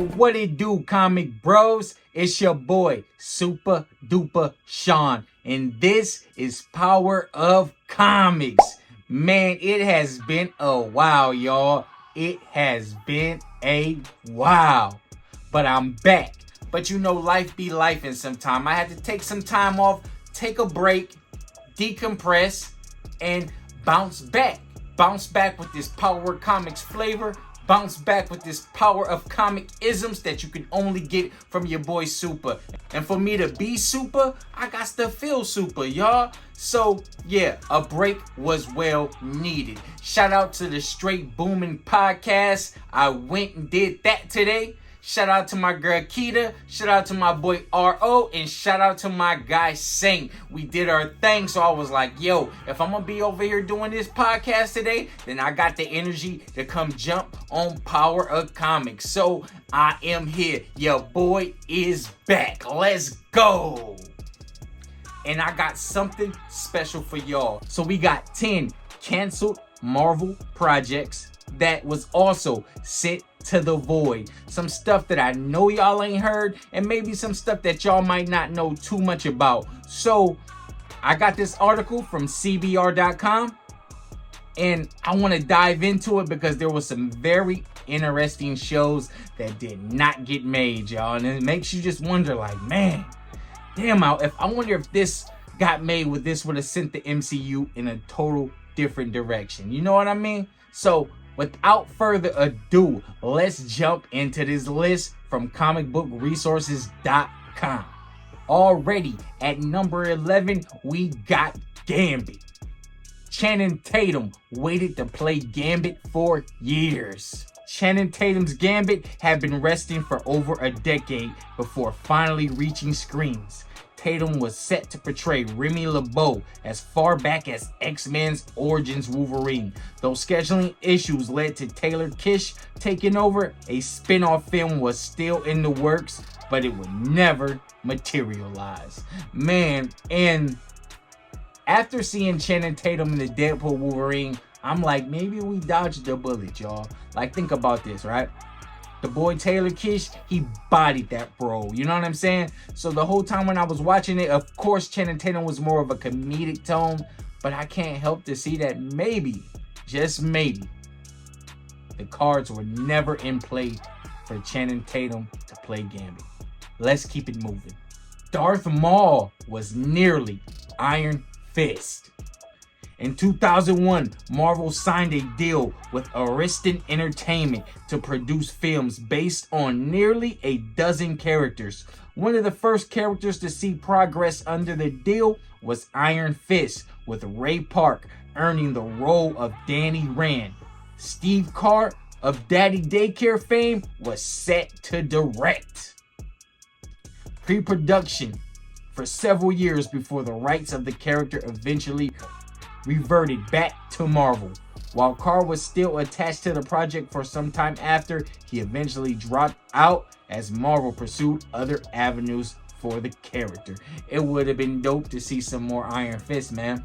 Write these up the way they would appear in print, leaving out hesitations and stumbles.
what it do, comic bros? It's your boy, Super Duper Sean, and this is Power of Comics. Man, it has been a while, y'all. It has been a while. But I'm back. But you know, life be life, and sometime I had to take some time off, take a break, decompress, and bounce back. Bounce back with this Power of Comics flavor. Bounce back with this power of comic isms that you can only get from your boy Super. And for me to be super, I got to feel super, y'all. So yeah, a break was well needed. Shout out to the Straight Booming Podcast. I went and did that today. Shout out to my girl Keita, shout out to my boy R.O., and shout out to my guy Saint. We did our thing, so I was like, yo, if I'm going to be over here doing this podcast today, then I got the energy to come jump on Power of Comics. So I am here. Your boy is back. Let's go. And I got something special for y'all. So we got 10 canceled Marvel projects that was also sent to the void. Some stuff that I know y'all ain't heard, and maybe some stuff that y'all might not know too much about. So I got this article from CBR.com, and I want to dive into it because there was some very interesting shows that did not get made, y'all. And it makes you just wonder, like, man, damn, I wonder if this got made, this would have sent the MCU in a total different direction. You know what I mean? So without further ado, let's jump into this list from comicbookresources.com. Already at number 11, we got Gambit. Channing Tatum waited to play Gambit for years. Channing Tatum's Gambit had been resting for over a decade before finally reaching screens. Tatum was set to portray Remy LeBeau as far back as X-Men's Origins Wolverine. Though scheduling issues led to Taylor Kitsch taking over, a spin-off film was still in the works, but it would never materialize. Man, and after seeing Channing Tatum in the Deadpool Wolverine, I'm like, maybe we dodged the bullet, y'all. Like, think about this, right? The boy Taylor Kitsch, he bodied that bro. You know what I'm saying? So the whole time when I was watching it, of course, Channing Tatum was more of a comedic tone. But I can't help to see that maybe, just maybe, the cards were never in play for Channing Tatum to play Gambit. Let's keep it moving. Darth Maul was nearly Iron Fist. In 2001, Marvel signed a deal with Ariston Entertainment to produce films based on nearly a dozen characters. One of the first characters to see progress under the deal was Iron Fist, with Ray Park earning the role of Danny Rand. Steve Carr of Daddy Daycare fame was set to direct. Pre-production for several years before the rights of the character eventually reverted back to Marvel. While Carr was still attached to the project for some time after, he eventually dropped out as Marvel pursued other avenues for the character. It would have been dope to see some more Iron Fist, man.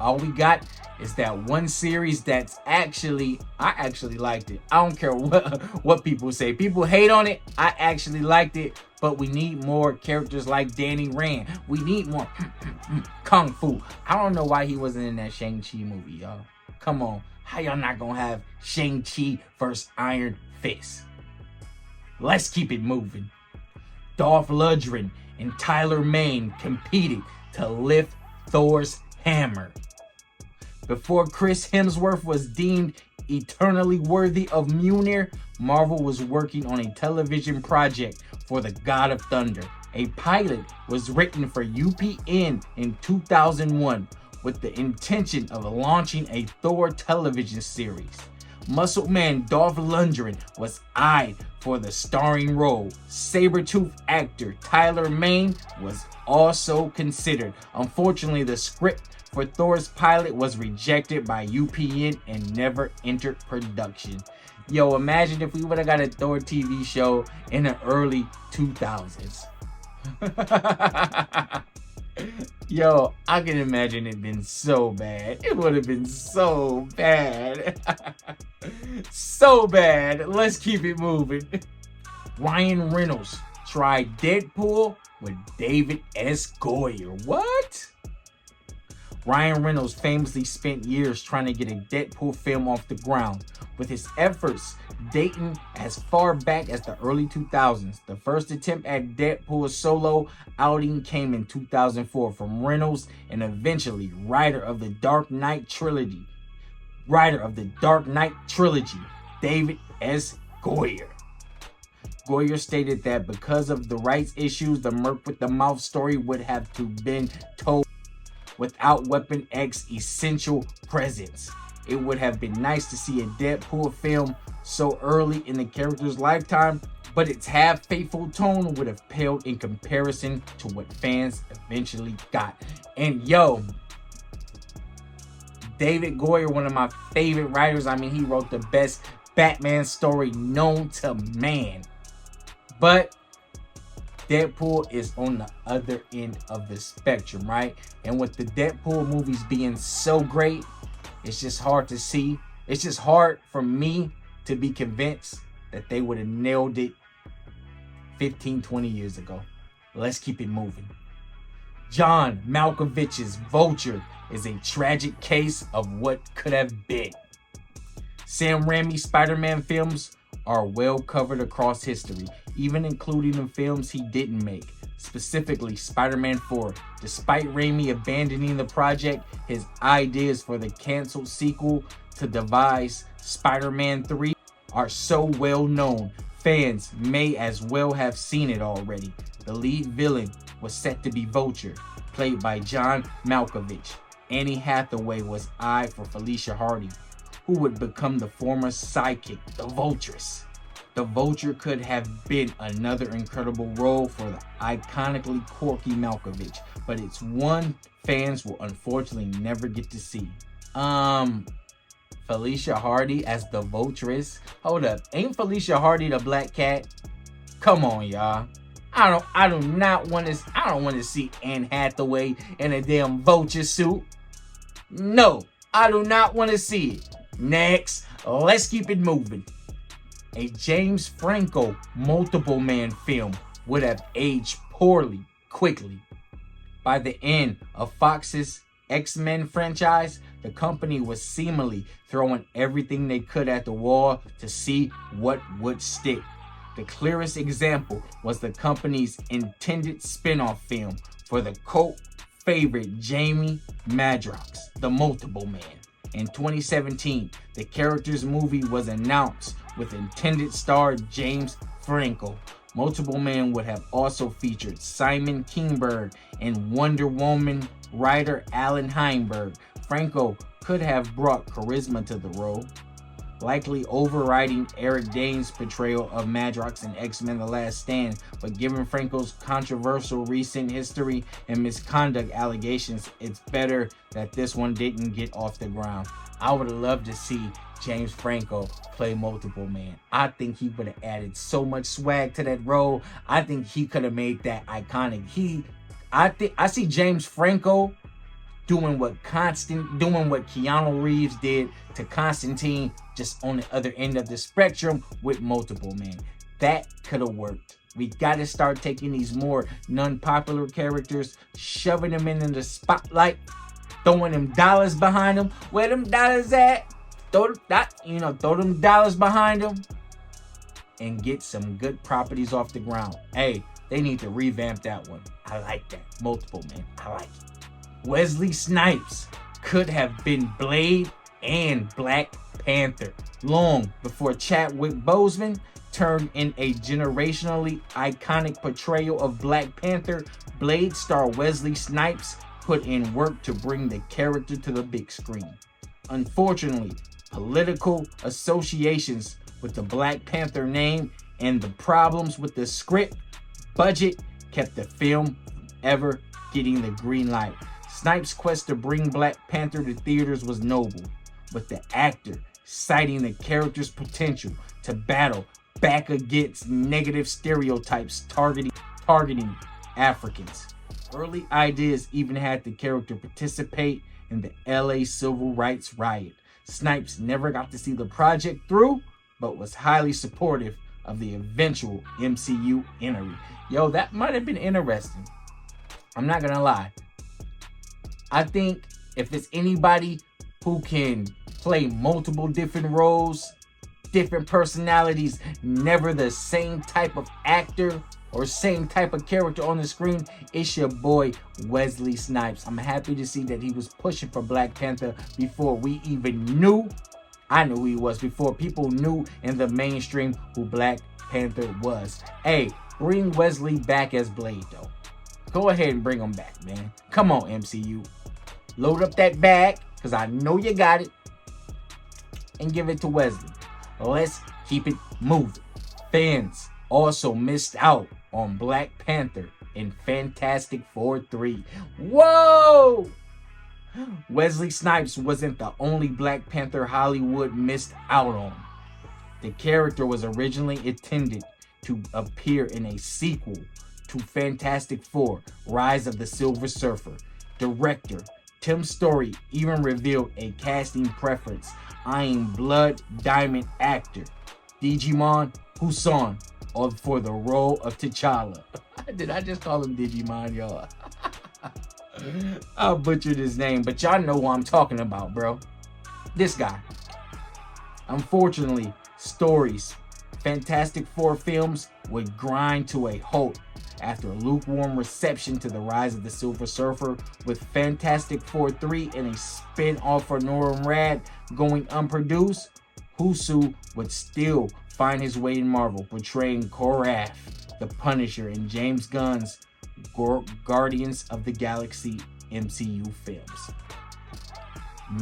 All we got is that one series that's I actually liked it. I don't care what people say. People hate on it. I actually liked it. But we need more characters like Danny Rand. We need more Kung Fu. I don't know why he wasn't in that Shang-Chi movie, y'all. Come on. How y'all not gonna have Shang-Chi versus Iron Fist? Let's keep it moving. Dolph Lundgren and Tyler Mane competed to lift Thor's hammer. Before Chris Hemsworth was deemed eternally worthy of Mjolnir, Marvel was working on a television project for the God of Thunder. A pilot was written for UPN in 2001 with the intention of launching a Thor television series. Muscle Man Dolph Lundgren was eyed for the starring role. Sabretooth actor Tyler Mane was also considered. Unfortunately, the script for Thor's pilot was rejected by UPN and never entered production. Yo, imagine if we would have got a Thor TV show in the early 2000s. Yo, I can imagine it been so bad. It would have been so bad. So bad. Let's keep it moving. Ryan Reynolds tried Deadpool with David S. Goyer. What? Ryan Reynolds famously spent years trying to get a Deadpool film off the ground, with his efforts dating as far back as the early 2000s. The first attempt at Deadpool's solo outing came in 2004 from Reynolds and eventually writer of the Dark Knight trilogy, David S. Goyer. Goyer stated that because of the rights issues, the Merc with the Mouth story would have to been told without Weapon X's essential presence. It would have been nice to see a Deadpool film so early in the character's lifetime, but its half-faithful tone would have paled in comparison to what fans eventually got. And yo, David Goyer, one of my favorite writers. I mean, he wrote the best Batman story known to man. But Deadpool is on the other end of the spectrum, right? And with the Deadpool movies being so great, it's just hard to see. It's just hard for me to be convinced that they would have nailed it 15, 20 years ago. Let's keep it moving. John Malkovich's Vulture is a tragic case of what could have been. Sam Raimi's Spider-Man films are well covered across history, even including the films he didn't make, specifically Spider-Man 4. Despite Raimi abandoning the project, his ideas for the canceled sequel to devise Spider-Man 3 are so well known, fans may as well have seen it already. The lead villain was set to be Vulture, played by John Malkovich. Annie Hathaway was eyed for Felicia Hardy, who would become the former sidekick, the Vultress. The Vulture could have been another incredible role for the iconically quirky Malkovich, but it's one fans will unfortunately never get to see. Felicia Hardy as the Vultress? Hold up, ain't Felicia Hardy the Black Cat? Come on, y'all. I don't want to see Anne Hathaway in a damn Vulture suit. No, I do not want to see it. Next, let's keep it moving. A James Franco multiple man film would have aged poorly quickly. By the end of Fox's X-Men franchise, the company was seemingly throwing everything they could at the wall to see what would stick. The clearest example was the company's intended spin-off film for the cult favorite Jamie Madrox, The Multiple Man. In 2017, the character's movie was announced with intended star James Franco. Multiple Man would have also featured Simon Kinberg and Wonder Woman writer Alan Heinberg. Franco could have brought charisma to the role, likely overriding Eric Dane's portrayal of Madrox in X-Men The Last Stand, but given Franco's controversial recent history and misconduct allegations, it's better that this one didn't get off the ground. I would have loved to see James Franco play Multiple Man. I think he would have added so much swag to that role. I think he could have made that iconic. I see James Franco doing what Keanu Reeves did to Constantine, just on the other end of the spectrum with Multiple Man. That could have worked. We got to start taking these more non-popular characters, shoving them into the spotlight, throwing them dollars behind them. Where them dollars at? Throw them dollars behind them and get some good properties off the ground. Hey, they need to revamp that one. I like that. Multiple Man. I like it. Wesley Snipes could have been Blade and Black Panther long before Chadwick Boseman turned in a generationally iconic portrayal of Black Panther. Blade star Wesley Snipes put in work to bring the character to the big screen. Unfortunately, political associations with the Black Panther name and the problems with the script budget kept the film ever getting the green light. Snipes' quest to bring Black Panther to theaters was noble, but the actor citing the character's potential to battle back against negative stereotypes targeting Africans. Early ideas even had the character participate in the LA Civil Rights Riot. Snipes never got to see the project through, but was highly supportive of the eventual MCU entry. Yo, that might have been interesting. I'm not gonna lie. I think if it's anybody who can play multiple different roles, different personalities, never the same type of actor or same type of character on the screen, it's your boy Wesley Snipes. I'm happy to see that he was pushing for Black Panther before we even knew. I knew who he was before people knew in the mainstream who Black Panther was. Hey, bring Wesley back as Blade though. Go ahead and bring him back, man. Come on, MCU. Load up that bag, because I know you got it, and give it to Wesley. Let's keep it moving. Fans also missed out on Black Panther and Fantastic Four 3. Whoa! Wesley Snipes wasn't the only Black Panther Hollywood missed out on. The character was originally intended to appear in a sequel to Fantastic Four: Rise of the Silver Surfer. Director Tim Story even revealed a casting preference, eyeing Blood Diamond actor Djimon Hounsou for the role of T'Challa. Did I just call him Digimon, y'all? I butchered his name, but y'all know who I'm talking about, bro. This guy. Unfortunately, Story's Fantastic Four films would grind to a halt after a lukewarm reception to the Rise of the Silver Surfer, with Fantastic Four 3 and a spin-off for Norman Rad going unproduced. Hounsou would still find his way in Marvel, portraying Korath, the Punisher, in James Gunn's Guardians of the Galaxy MCU films.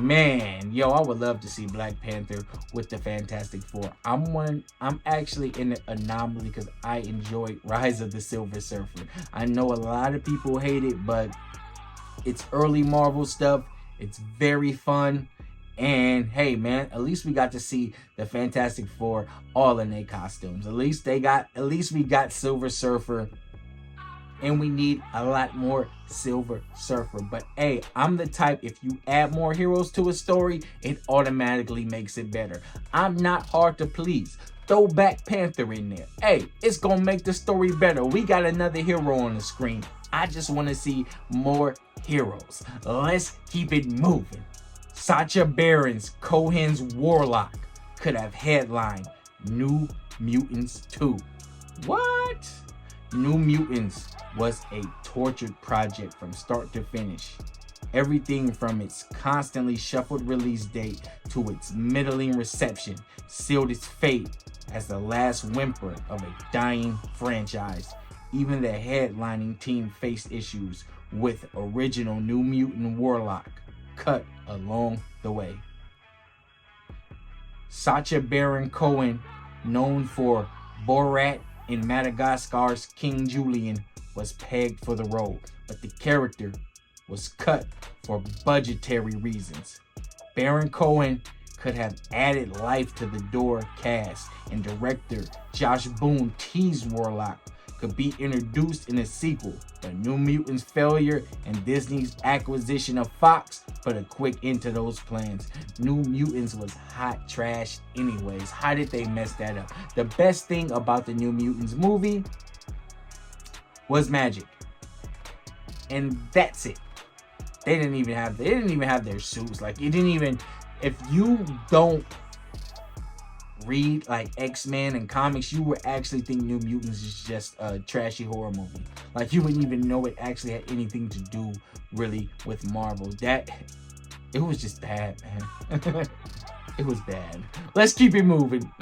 Man, yo, I would love to see Black Panther with the Fantastic Four. I'm actually in an anomaly because I enjoyed Rise of the Silver Surfer. I know a lot of people hate it, but it's early Marvel stuff. It's very fun. And hey, man, at least we got to see the Fantastic Four all in their costumes. At least we got Silver Surfer. And we need a lot more Silver Surfer. But hey, I'm the type, if you add more heroes to a story, it automatically makes it better. I'm not hard to please. Throw Black Panther in there. Hey, it's gonna make the story better. We got another hero on the screen. I just want to see more heroes. Let's keep it moving. Sacha Baron Cohen's Warlock could have headlined New Mutants 2. What? New Mutants was a tortured project from start to finish. Everything from its constantly shuffled release date to its middling reception sealed its fate as the last whimper of a dying franchise. Even the headlining team faced issues with original New Mutant Warlock cut along the way. Sacha Baron Cohen, known for Borat and Madagascar's King Julian, was pegged for the role, but the character was cut for budgetary reasons. Baron Cohen could have added life to the Door cast, and director Josh Boone teased Warlock could be introduced in a sequel, but New Mutants' failure and Disney's acquisition of Fox put a quick end to those plans. New Mutants was hot trash anyways. How did they mess that up? The best thing about the New Mutants movie was magic, and that's it. They didn't even have their suits. Like, it didn't even, if you don't read like X-Men and comics, you would actually think New Mutants is just a trashy horror movie. Like, you wouldn't even know it actually had anything to do really with Marvel. It was just bad, man. It was bad. Let's keep it moving.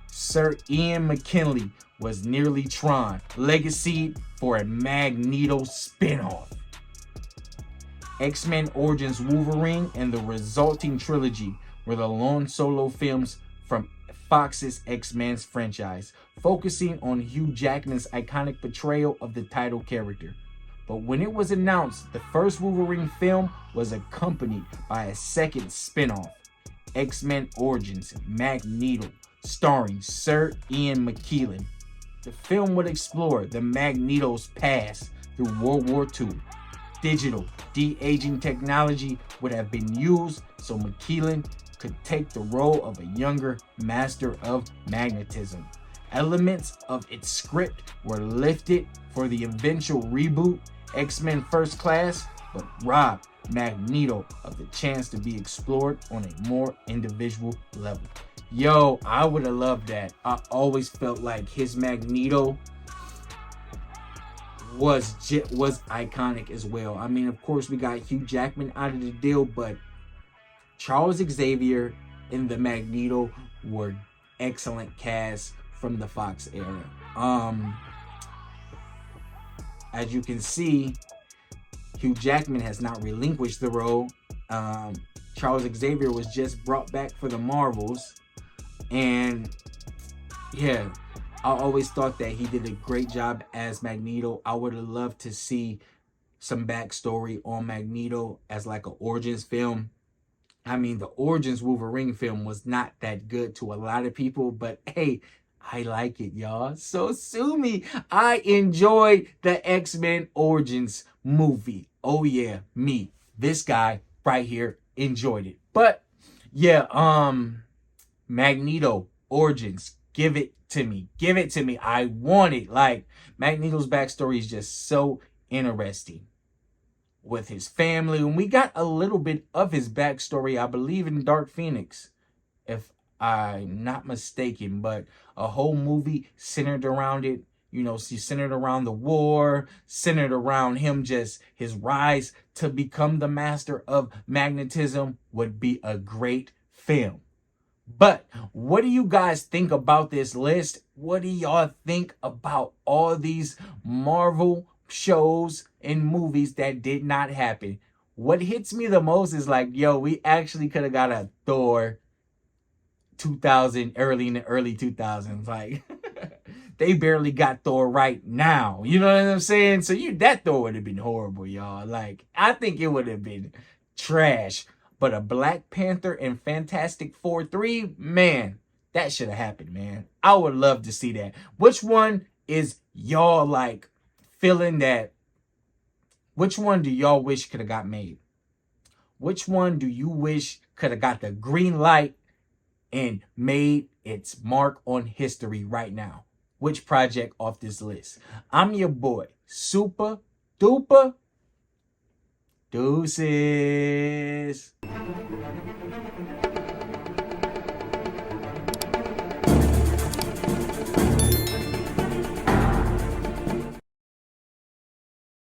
Sir Ian McKellen was nearly Tron legacy for a Magneto spinoff. X-Men Origins Wolverine and the resulting trilogy were the lone solo films from Fox's X-Men franchise, focusing on Hugh Jackman's iconic portrayal of the title character. But when it was announced, the first Wolverine film was accompanied by a second spinoff, X-Men Origins Magneto, starring Sir Ian McKellen. The film would explore the Magneto's past through World War II. Digital de-aging technology would have been used so McKellen could take the role of a younger master of magnetism. elements of its script were lifted for the eventual reboot, X-Men First Class, but robbed Magneto of the chance to be explored on a more individual level. Yo, I would have loved that. I always felt like his Magneto was iconic as well. I mean, of course, we got Hugh Jackman out of the deal, but Charles Xavier and the Magneto were excellent casts from the Fox era. As you can see, Hugh Jackman has not relinquished the role. Charles Xavier was just brought back for the Marvels. And yeah, I always thought that he did a great job as Magneto. I would have loved to see some backstory on Magneto as like an origins film. I mean, the Origins Wolverine film was not that good to a lot of people, but hey, I like it, y'all. So sue me. I enjoyed the X-Men Origins movie. Oh yeah, me. This guy right here enjoyed it. But yeah, Magneto Origins, give it to me. Give it to me. I want it. Like, Magneto's backstory is just so interesting with his family. And we got a little bit of his backstory, I believe, in Dark Phoenix, if I'm not mistaken. But a whole movie centered around it. You know, centered around the war, centered around him, just his rise to become the master of magnetism would be a great film. But what do you guys think about this list? What do y'all think about all these Marvel shows and movies that did not happen? What hits me the most is like, yo, we actually could have got a Thor 2000, early 2000s. Like, they barely got Thor right now. You know what I'm saying? So that Thor would have been horrible, y'all. Like, I think it would have been trash. But a Black Panther and Fantastic Four 3, man, that should have happened, man. I would love to see that. Which one is y'all like feeling that? Which one do y'all wish could have got made? Which one do you wish could have got the green light and made its mark on history right now? Which project off this list? I'm your boy, Super Duper Deuces.